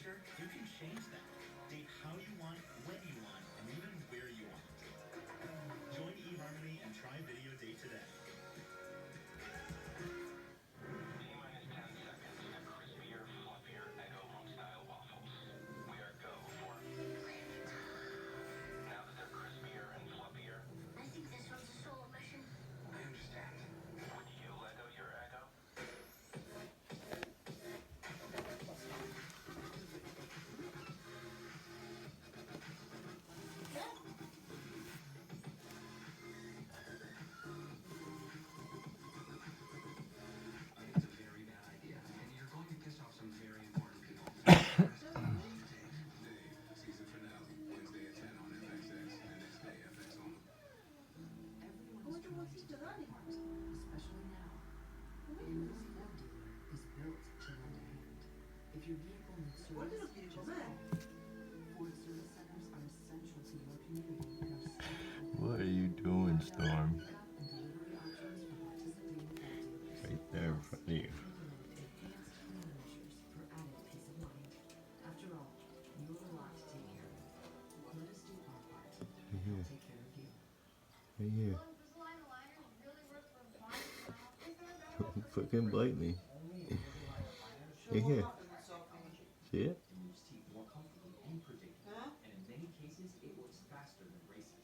future, you can change that. Date how you want, when you want, and even where you want. Join eHarmony and try Video Date today. T-minus 10 seconds to crispier, fluffier Eggo home-style waffles. We are go for now that they're crispier and fluffier. I think this one's a solo mission. I understand. Would you Lego your Eggo? I think it's a very bad idea, and you're going to piss off some very important people. Dave, season finale, Wednesday at 10 on FXX and next day FX on. Everyone's trying to do their part, especially now. Ford's Ford dealer is built to lend a hand. If your vehicle needs service, just call. Ford service centers are essential to your community and are scheduled What are you doing, Storm? pickup and delivery options from participating Ford dealers. Right there in front of you. Implemented enhanced cleaning measures for added peace of mind. After all, you have a lot to take care of. Let us do our part. Right here. Take care of you. Right here. Invisalign aligners really work for body style. Is there a better way for Fucking bite me. Right here. See it? It moves teeth more comfortably and predictably. And in many cases, it works faster than braces.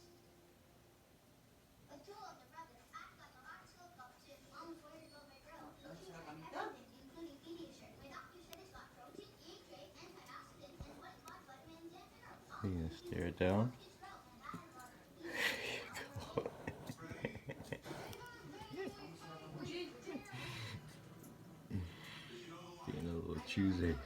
The two of the brothers act like a hot stove couple too. Mom was worried about my grill. He tried everything, including Pediasure. My doctor said it's got protein, egg trait, antioxidants, and 25 vitamins and minerals. Are you gonna stare it down? His grill, and that is water. Being a little choosy.